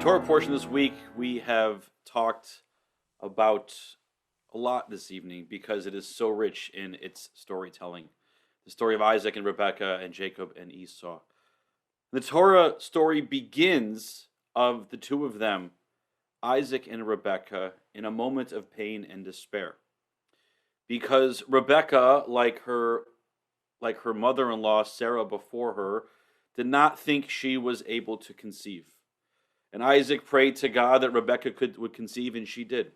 Torah portion this week, we have talked about a lot this evening because it is so rich in its storytelling. The story of Isaac and Rebekah and Jacob and Esau. The Torah story begins of the two of them, Isaac and Rebekah, in a moment of pain and despair. Because Rebekah, like her mother-in-law Sarah before her, did not think she was able to conceive. And Isaac prayed to God that Rebekah would conceive, and she did.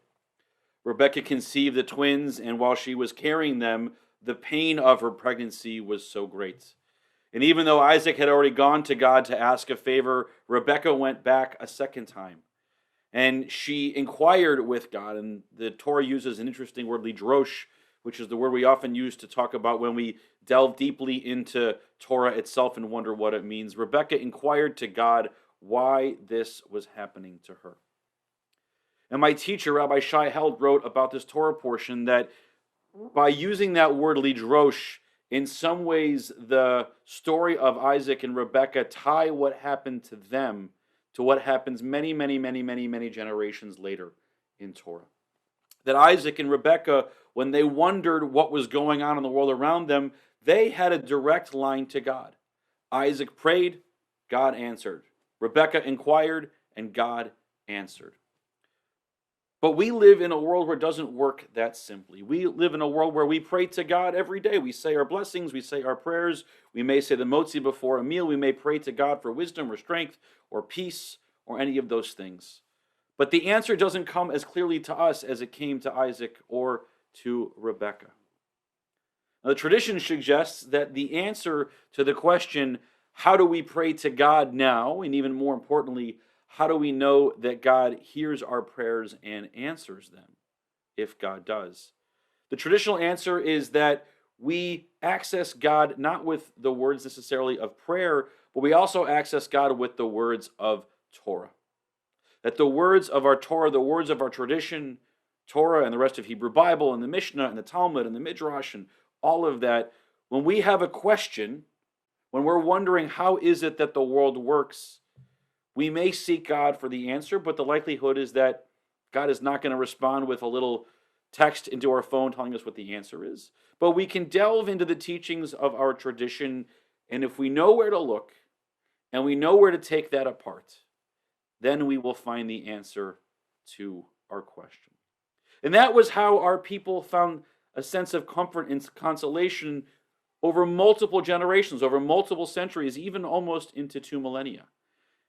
Rebekah conceived the twins, and while she was carrying them, the pain of her pregnancy was so great. And even though Isaac had already gone to God to ask a favor, Rebekah went back a second time. And she inquired with God, and the Torah uses an interesting word, lidrosh, which is the word we often use to talk about when we delve deeply into Torah itself and wonder what it means. Rebekah inquired to God why this was happening to her. And my teacher, Rabbi Shai Held, wrote about this Torah portion that by using that word lidrosh, in some ways the story of Isaac and Rebekah tie what happened to them to what happens many generations later in Torah. That Isaac and Rebekah, when they wondered what was going on in the world around them, they had a direct line to God. Isaac prayed, God answered. Rebekah inquired, and God answered. But we live in a world where it doesn't work that simply. We live in a world where we pray to God every day. We say our blessings, we say our prayers. We may say the motzi before a meal. We may pray to God for wisdom or strength or peace or any of those things. But the answer doesn't come as clearly to us as it came to Isaac or to Rebekah. Now, the tradition suggests that the answer to the question, how do we pray to God now? And even more importantly, how do we know that God hears our prayers and answers them, if God does? The traditional answer is that we access God not with the words necessarily of prayer, but we also access God with the words of Torah. That the words of our Torah, the words of our tradition, Torah and the rest of Hebrew Bible and the Mishnah and the Talmud and the Midrash and all of that, when we have a question, when we're wondering how is it that the world works, we may seek God for the answer, but the likelihood is that God is not going to respond with a little text into our phone telling us what the answer is. But we can delve into the teachings of our tradition, and if we know where to look and we know where to take that apart, then we will find the answer to our question. And that was how our people found a sense of comfort and consolation over multiple generations, over multiple centuries, even almost into 2 millennia.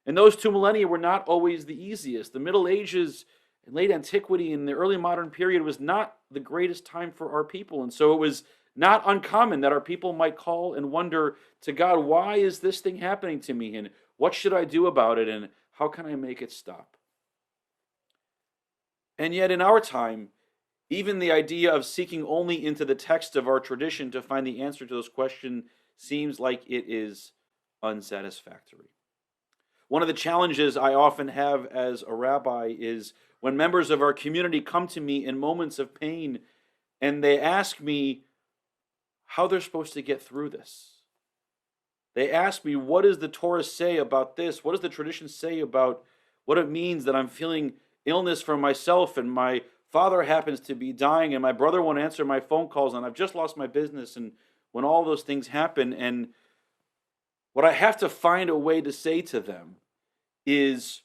And those 2 millennia were not always the easiest. The Middle Ages and late antiquity and the early modern period was not the greatest time for our people. And so it was not uncommon that our people might call and wonder to God, why is this thing happening to me? And what should I do about it? And how can I make it stop? And yet in our time, even the idea of seeking only into the text of our tradition to find the answer to those questions seems like it is unsatisfactory. One of the challenges I often have as a rabbi is when members of our community come to me in moments of pain and they ask me how they're supposed to get through this. They ask me, what does the Torah say about this? What does the tradition say about what it means that I'm feeling illness for myself and my father happens to be dying and my brother won't answer my phone calls and I've just lost my business, and when all those things happen, and what I have to find a way to say to them is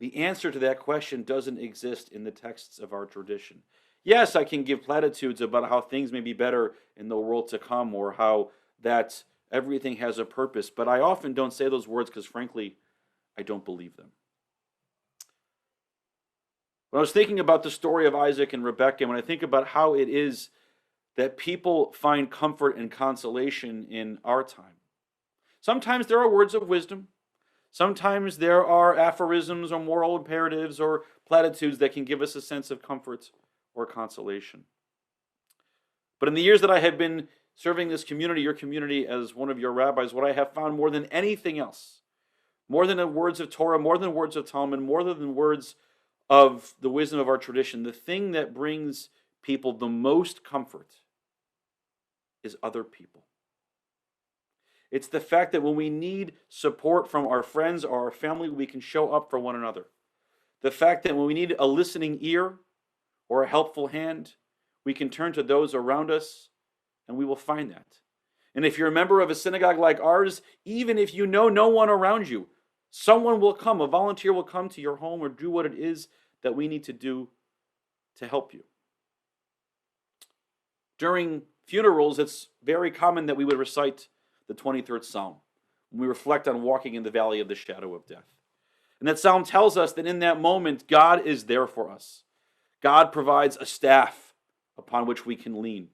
the answer to that question doesn't exist in the texts of our tradition. Yes, I can give platitudes about how things may be better in the world to come or how that everything has a purpose, but I often don't say those words because frankly, I don't believe them. When I was thinking about the story of Isaac and Rebekah, and when I think about how it is that people find comfort and consolation in our time, sometimes there are words of wisdom. Sometimes there are aphorisms or moral imperatives or platitudes that can give us a sense of comfort or consolation. But in the years that I have been serving this community, your community, as one of your rabbis, what I have found more than anything else, more than the words of Torah, more than words of Talmud, more than words of the wisdom of our tradition, the thing that brings people the most comfort is other people. It's the fact that when we need support from our friends or our family, we can show up for one another. The fact that when we need a listening ear or a helpful hand, we can turn to those around us and we will find that. And if you're a member of a synagogue like ours, even if you know no one around you, someone will come, a volunteer will come to your home or do what it is that we need to do to help you. During funerals, it's very common that we would recite the 23rd Psalm when we reflect on walking in the valley of the shadow of death. And that psalm tells us that in that moment, God is there for us. God provides a staff upon which we can lean.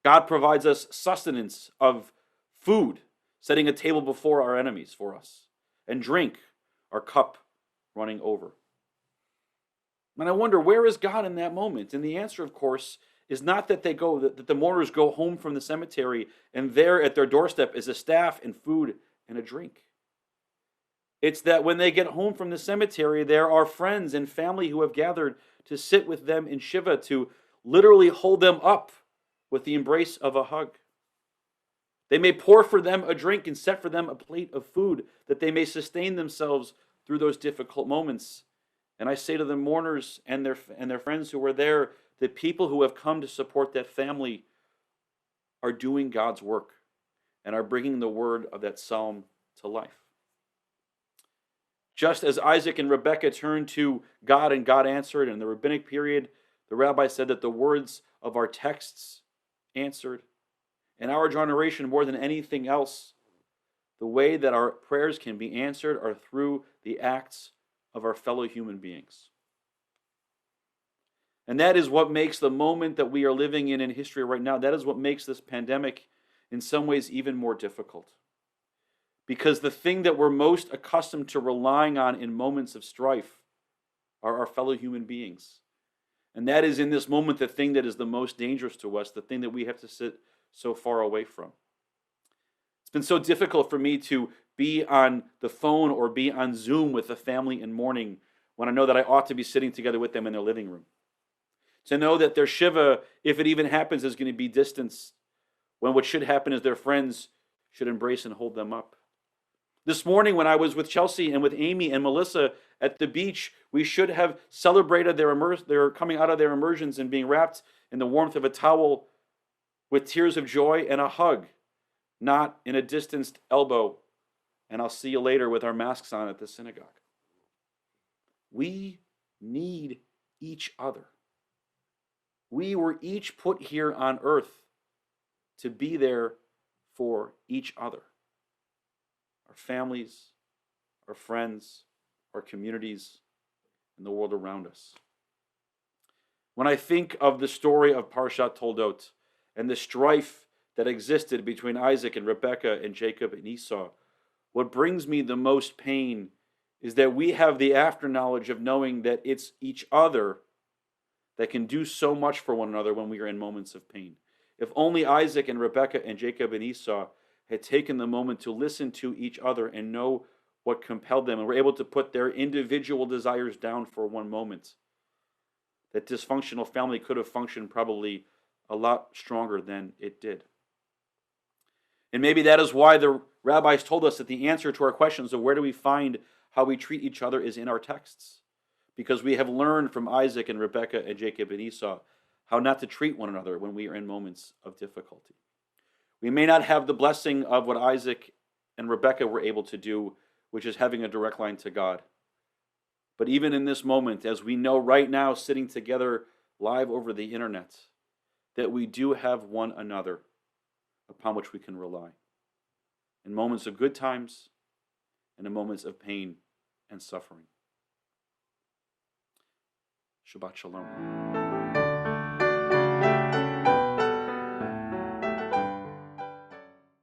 God provides us sustenance of food, setting a table before our enemies for us, and drink, our cup running over. And I wonder, where is God in that moment? And the answer, of course, is not that that the mourners go home from the cemetery and there at their doorstep is a staff and food and a drink. It's that when they get home from the cemetery, there are friends and family who have gathered to sit with them in Shiva, to literally hold them up with the embrace of a hug. They may pour for them a drink and set for them a plate of food that they may sustain themselves through those difficult moments. And I say to the mourners and their friends who were there, the people who have come to support that family are doing God's work and are bringing the word of that psalm to life. Just as Isaac and Rebekah turned to God and God answered, in the rabbinic period, the rabbi said that the words of our texts answered. In our generation, more than anything else, the way that our prayers can be answered are through the acts of our fellow human beings. And that is what makes the moment that we are living in history right now, that is what makes this pandemic in some ways even more difficult. Because the thing that we're most accustomed to relying on in moments of strife are our fellow human beings. And that is in this moment the thing that is the most dangerous to us, the thing that we have to sit so far away from. It's been so difficult for me to be on the phone or be on Zoom with a family in mourning when I know that I ought to be sitting together with them in their living room. To know that their Shiva, if it even happens, is going to be distanced, when what should happen is their friends should embrace and hold them up. This morning when I was with Chelsea and with Amy and Melissa at the beach, we should have celebrated their coming out of their immersions and being wrapped in the warmth of a towel with tears of joy and a hug, not in a distanced elbow, and I'll see you later with our masks on at the synagogue. We need each other. We were each put here on earth to be there for each other. Our families, our friends, our communities, and the world around us. When I think of the story of Parshat Toldot and the strife that existed between Isaac and Rebekah and Jacob and Esau, what brings me the most pain is that we have the after-knowledge of knowing that it's each other that can do so much for one another when we are in moments of pain. If only Isaac and Rebekah and Jacob and Esau had taken the moment to listen to each other and know what compelled them, and were able to put their individual desires down for one moment, that dysfunctional family could have functioned probably a lot stronger than it did. And maybe that is why the rabbis told us that the answer to our questions of where do we find how we treat each other is in our texts. Because we have learned from Isaac and Rebekah and Jacob and Esau how not to treat one another when we are in moments of difficulty. We may not have the blessing of what Isaac and Rebekah were able to do, which is having a direct line to God. But even in this moment, as we know right now, sitting together live over the internet, that we do have one another upon which we can rely. In moments of good times and in moments of pain and suffering. Shabbat Shalom.